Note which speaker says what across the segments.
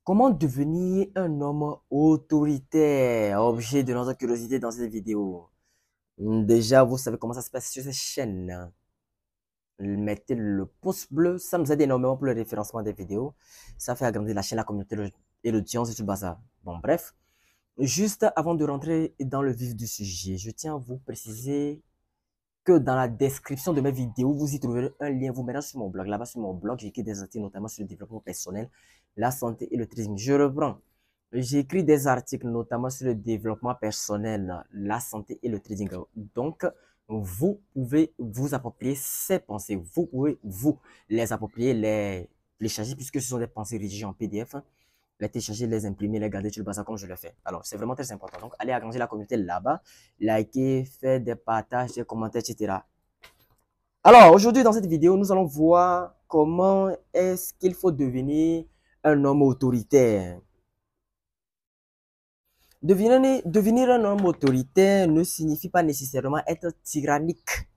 Speaker 1: Comment devenir un homme autoritaire? Objet de notre curiosité dans cette vidéo. Déjà, vous savez comment ça se passe sur cette chaîne. Mettez le pouce bleu, ça nous aide énormément pour le référencement des vidéos. Ça fait agrandir la chaîne, la communauté et l'audience et tout le bazar. Bon, bref. Juste avant de rentrer dans le vif du sujet, je tiens à vous préciser que dans la description de mes vidéos, vous y trouverez un lien vous mènera sur mon blog. Là-bas, sur mon blog, j'écris des articles notamment sur le développement personnel, la santé et le tourisme. Je reprends. J'écris des articles notamment sur le développement personnel, la santé et le trading. Donc, vous pouvez vous approprier ces pensées. Vous pouvez vous les approprier, les charger, puisque ce sont des pensées rédigées en PDF, les télécharger, les imprimer, les garder sur le bazar comme je le fais. Alors, c'est vraiment très important. Donc, allez agrandir la communauté là-bas, likez, faites des partages, des commentaires, etc. Alors, aujourd'hui, dans cette vidéo, nous allons voir comment est-ce qu'il faut devenir un homme autoritaire. Devenir un homme autoritaire ne signifie pas nécessairement être tyrannique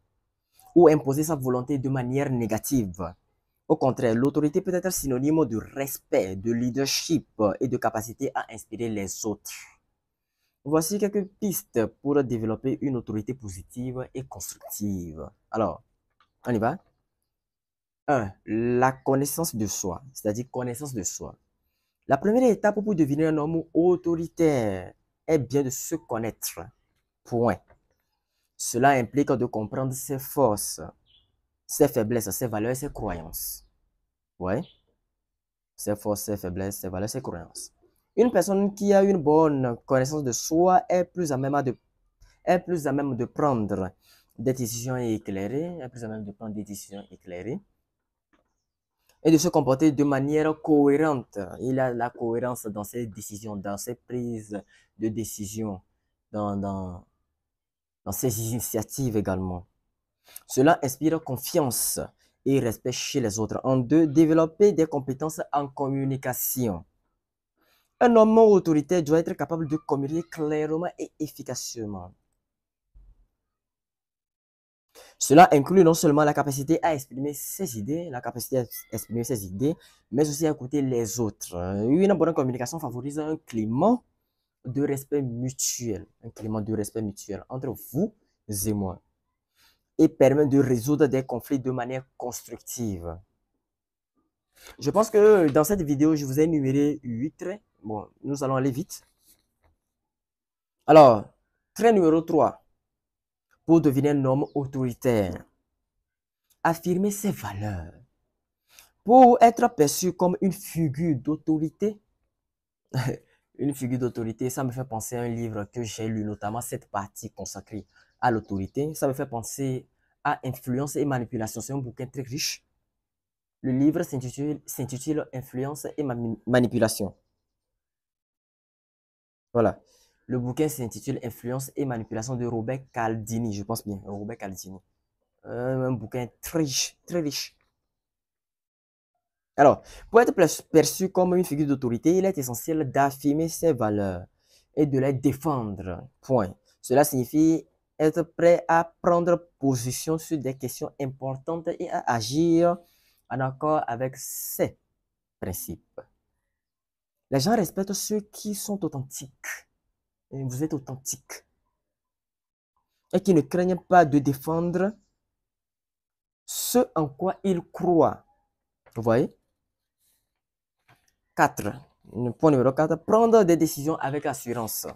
Speaker 1: ou imposer sa volonté de manière négative. Au contraire, l'autorité peut être synonyme de respect, de leadership et de capacité à inspirer les autres. Voici quelques pistes pour développer une autorité positive et constructive. Alors, on y va. 1. La connaissance de soi, c'est-à-dire connaissance de soi. La première étape pour devenir un homme autoritaire est bien de se connaître. Point. Cela implique de comprendre ses forces, ses faiblesses, ses valeurs, ses croyances. Ouais. Ses forces, ses faiblesses, ses valeurs, ses croyances. Une personne qui a une bonne connaissance de soi est plus à même de prendre des décisions éclairées, est plus à même de prendre des décisions éclairées et de se comporter de manière cohérente. Il a la cohérence dans ses décisions, dans ses prises de décision, dans, dans, dans ses initiatives également. Cela inspire confiance et respect chez les autres. En deux, développer des compétences en communication. Un homme autoritaire doit être capable de communiquer clairement et efficacement. Cela inclut non seulement la capacité à exprimer ses idées, mais aussi à écouter les autres. Une bonne communication favorise un climat de respect mutuel, entre vous et moi, et permet de résoudre des conflits de manière constructive. Je pense que dans cette vidéo, je vous ai énuméré 8 traits. Bon, nous allons aller vite. Alors, trait numéro 3. Pour devenir un homme autoritaire, affirmer ses valeurs. Pour être perçu comme une figure d'autorité, ça me fait penser à un livre que j'ai lu, notamment cette partie consacrée à l'autorité. Ça me fait penser à Influence et manipulation. C'est un bouquin très riche. Le livre s'intitule Influence et manipulation. Voilà. Le bouquin s'intitule Influence et manipulation de Robert Cialdini, je pense bien, Robert Cialdini. Un bouquin très riche, très riche. Alors, pour être perçu comme une figure d'autorité, il est essentiel d'affirmer ses valeurs et de les défendre. Point. Cela signifie être prêt à prendre position sur des questions importantes et à agir en accord avec ses principes. Les gens respectent ceux qui sont authentiques. Et vous êtes authentique. Et qui ne craignent pas de défendre ce en quoi ils croient. Vous voyez? 4. Point numéro 4. Prendre des décisions avec assurance.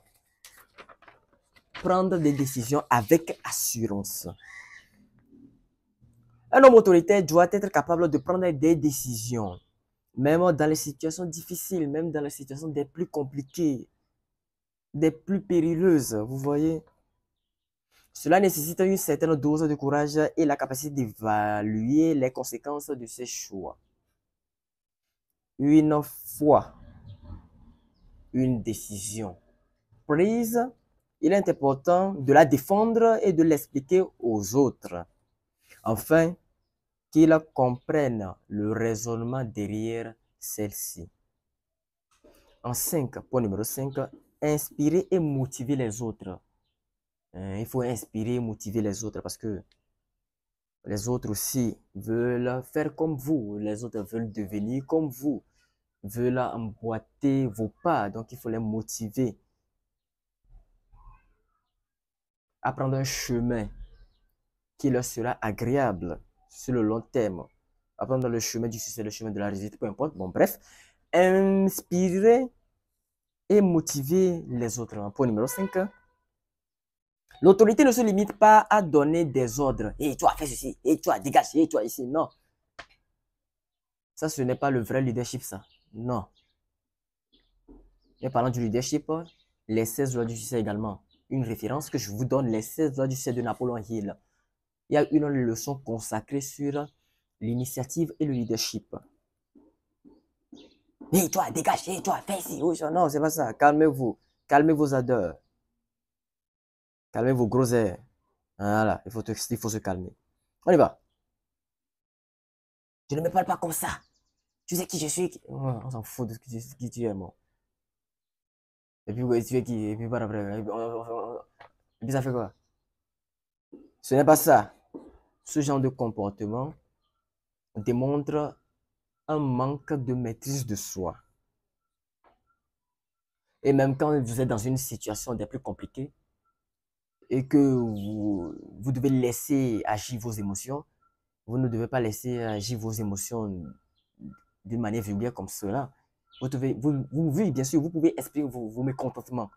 Speaker 1: Prendre des décisions avec assurance. Un homme autoritaire doit être capable de prendre des décisions, même dans les situations difficiles, même dans les situations des plus compliquées, des plus périlleuses, vous voyez. Cela nécessite une certaine dose de courage et la capacité d'évaluer les conséquences de ses choix. Une fois une décision prise, il est important de la défendre et de l'expliquer aux autres, afin qu'ils comprennent le raisonnement derrière celle-ci. En 5, point numéro 5, inspirer et motiver les autres. Il faut inspirer et motiver les autres parce que les autres aussi veulent faire comme vous, les autres veulent devenir comme vous. veulent emboîter vos pas. Donc, il faut les motiver à prendre un chemin qui leur sera agréable sur le long terme. À prendre le chemin du succès, le chemin de la réussite, peu importe. Bon, bref. Inspirer et motiver les autres. Point numéro 5. L'autorité ne se limite pas à donner des ordres. Et toi, fais ceci. Et toi, dégage. Et toi, ici. Non. Ça, ce n'est pas le vrai leadership, ça. Non. Et parlant du leadership, les 16 lois du succès également. Une référence que je vous donne, les 16 lois du succès de Napoléon Hill. Il y a une leçon consacrée sur l'initiative et le leadership. Et toi, dégage. Et toi, fais ici. Non, c'est pas ça. Calmez-vous. Calmez vos ardeurs. Calmez vos gros airs. Voilà, il faut se calmer. On y va. Je ne me parle pas comme ça. Tu sais qui je suis. On s'en fout de qui tu es, moi. Et puis, tu es qui? Et puis, après. Et puis, ça fait quoi? Ce n'est pas ça. Ce genre de comportement démontre un manque de maîtrise de soi. Et même quand vous êtes dans une situation des plus compliquée et que vous devez laisser agir vos émotions, vous ne devez pas laisser agir vos émotions d'une manière vulgaire comme cela. Oui, bien sûr, vous pouvez exprimer vos mécontentements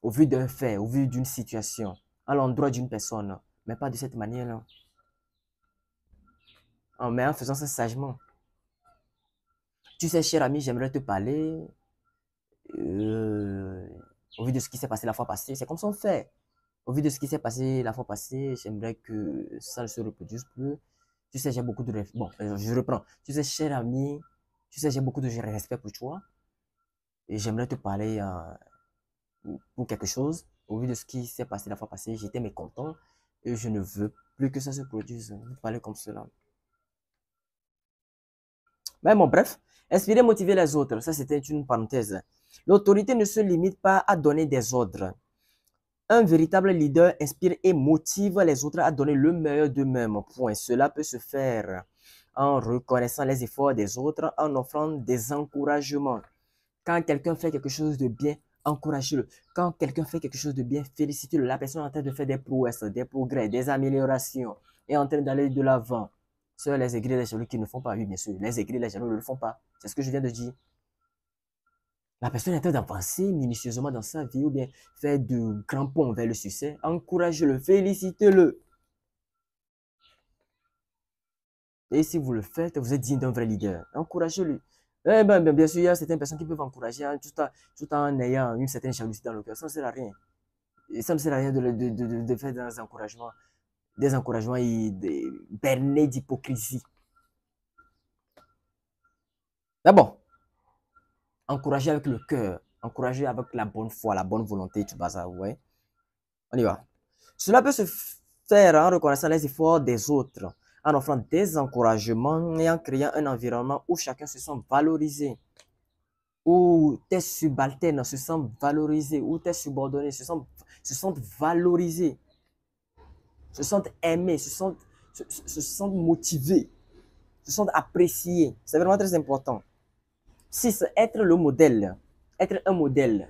Speaker 1: au vu d'un fait, au vu d'une situation, à l'endroit d'une personne, mais pas de cette manière-là. Mais en faisant ça sagement. Tu sais, cher ami, j'aimerais te parler au vu de ce qui s'est passé la fois passée. C'est comme ça on fait. Au vu de ce qui s'est passé la fois passée, j'aimerais que ça ne se reproduise plus. Tu sais, j'ai beaucoup de... Bon, je reprends. Tu sais, cher ami, tu sais, j'ai beaucoup de respect pour toi. Et j'aimerais te parler pour quelque chose. Au vu de ce qui s'est passé la fois passée, j'étais mécontent. Et je ne veux plus que ça se produise. Vous parlez comme cela. Mais bon, bref. Inspirer, motiver les autres. Ça, c'était une parenthèse. L'autorité ne se limite pas à donner des ordres. Un véritable leader inspire et motive les autres à donner le meilleur d'eux-mêmes. Point. Cela peut se faire en reconnaissant les efforts des autres, en offrant des encouragements. Quand quelqu'un fait quelque chose de bien, encouragez-le. Quand quelqu'un fait quelque chose de bien, félicitez-le. La personne est en train de faire des prouesses, des progrès, des améliorations, est en train d'aller de l'avant. Seuls les aigris et les jaloux qui ne font pas, oui, bien sûr. Les aigris et les jaloux ne le font pas. C'est ce que je viens de dire. La personne est en train d'avancer minutieusement dans sa vie ou bien faire de grands ponts vers le succès. Encouragez-le, félicitez-le. Et si vous le faites, vous êtes digne d'un vrai leader. Encouragez-le. Eh bien sûr, il y a certaines personnes qui peuvent encourager tout en ayant une certaine jalousie dans le cœur. Ça ne sert à rien. Et ça ne sert à rien de faire des encouragements bernés d'hypocrisie. D'abord, encourager avec le cœur, encourager avec la bonne foi, la bonne volonté, tu vas ça, ouais. On y va. Cela peut se faire en reconnaissant les efforts des autres, en offrant des encouragements et en créant un environnement où chacun se sent valorisé, où tes subalternes se sentent valorisés, où tes subordonnés se sentent valorisés, se sentent aimés, se sentent motivés, se sentent appréciés. C'est vraiment très important. 6. Être le modèle. Être un modèle.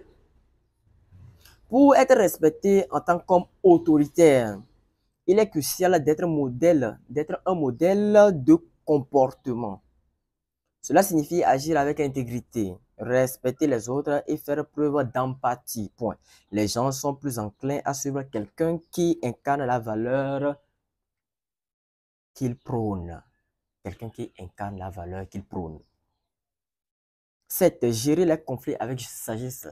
Speaker 1: Pour être respecté en tant qu'autoritaire, il est crucial d'être un modèle de comportement. Cela signifie agir avec intégrité, respecter les autres et faire preuve d'empathie. Point. Les gens sont plus enclins à suivre quelqu'un qui incarne la valeur qu'il prône. Quelqu'un qui incarne la valeur qu'il prône. 7. Gérer les conflits avec sagesse.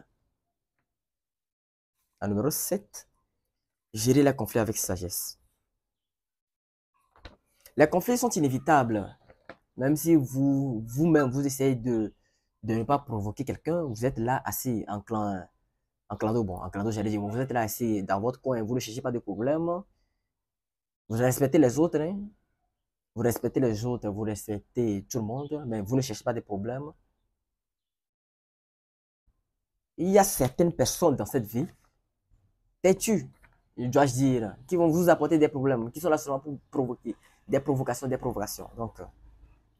Speaker 1: En numéro 7. Gérer les conflits avec sagesse. Les conflits sont inévitables. Même si vous-même, vous essayez de ne pas provoquer quelqu'un, vous êtes là assez en clando, j'allais dire, vous êtes là assez dans votre coin, vous ne cherchez pas de problème. Vous respectez les autres, hein? Vous respectez les autres, vous respectez tout le monde, mais vous ne cherchez pas de problèmes. Il y a certaines personnes dans cette vie, têtues, dois-je dire, qui vont vous apporter des problèmes, qui sont là seulement pour provoquer des provocations. Donc,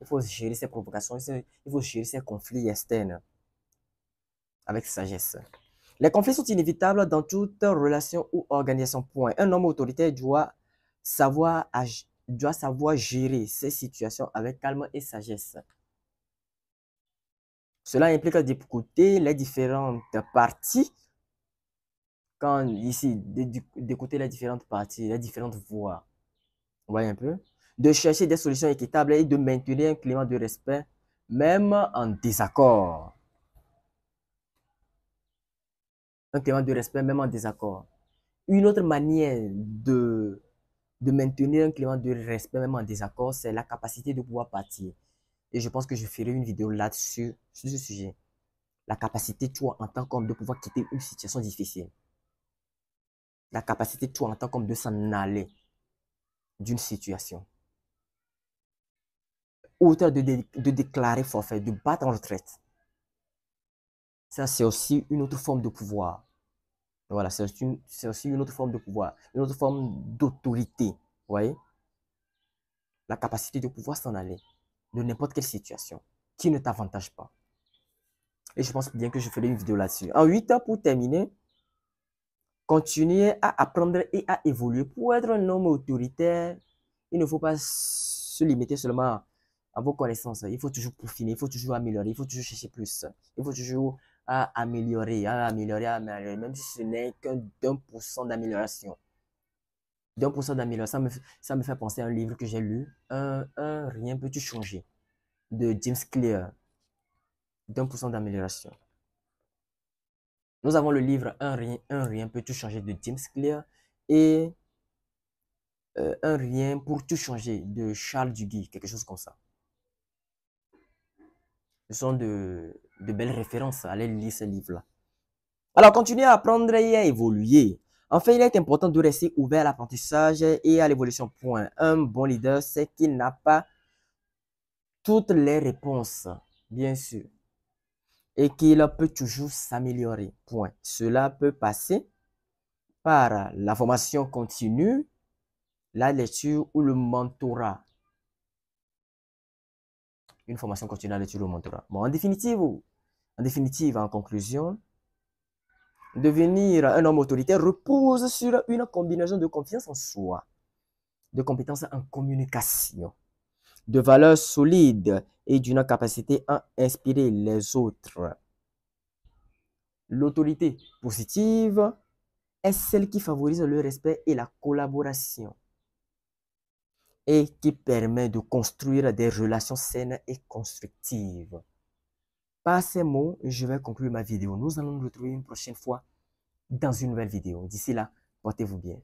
Speaker 1: Il faut gérer ses provocations, il faut gérer ses conflits externes avec sagesse. Les conflits sont inévitables dans toute relation ou organisation. Point. Un homme autoritaire savoir, doit savoir gérer ces situations avec calme et sagesse. Cela implique d'écouter les différentes parties, quand ici, d'écouter les différentes parties, les différentes voix. Vous voyez un peu? De chercher des solutions équitables et de maintenir un climat de respect, même en désaccord. Un climat de respect, même en désaccord. Une autre manière de maintenir un climat de respect, même en désaccord, c'est la capacité de pouvoir partir. Et je pense que je ferai une vidéo là-dessus, sur ce sujet. La capacité, toi, en tant qu'homme, de pouvoir quitter une situation difficile. La capacité, toi, en tant qu'homme, de s'en aller d'une situation. Auteur de déclarer forfait, de battre en retraite. Ça, c'est aussi une autre forme de pouvoir. Voilà, c'est aussi une autre forme de pouvoir, une autre forme d'autorité. Vous voyez? La capacité de pouvoir s'en aller de n'importe quelle situation qui ne t'avantage pas. Et je pense bien que je ferai une vidéo là-dessus. En 8 ans, pour terminer, continuez à apprendre et à évoluer. Pour être un homme autoritaire, il ne faut pas se limiter seulement à vos connaissances. Il faut toujours peaufiner, il faut toujours améliorer, il faut toujours chercher plus. Il faut toujours améliorer, même si ce n'est qu'un d'1% d'amélioration. D'1% d'amélioration, ça me fait penser à un livre que j'ai lu, Rien peut-tu changer, de James Clear, d'1% d'amélioration. Nous avons le livre Un rien peut tout changer de James Clear et Un rien pour tout changer de Charles Duhigg, quelque chose comme ça. Ce sont de belles références. Allez lire ce livre-là. Alors, continuez à apprendre et à évoluer. Enfin, il est important de rester ouvert à l'apprentissage et à l'évolution. Point. Un bon leader, c'est qu'il n'a pas toutes les réponses, bien sûr, et qu'il peut toujours s'améliorer. Point. Cela peut passer par la formation continue, la lecture ou le mentorat. Une formation continue, la lecture ou le mentorat. Bon, en définitive, en conclusion, devenir un homme autoritaire repose sur une combinaison de confiance en soi, de compétences en communication, de valeurs solides et d'une capacité à inspirer les autres. L'autorité positive est celle qui favorise le respect et la collaboration et qui permet de construire des relations saines et constructives. Par ces mots, je vais conclure ma vidéo. Nous allons nous retrouver une prochaine fois dans une nouvelle vidéo. D'ici là, portez-vous bien.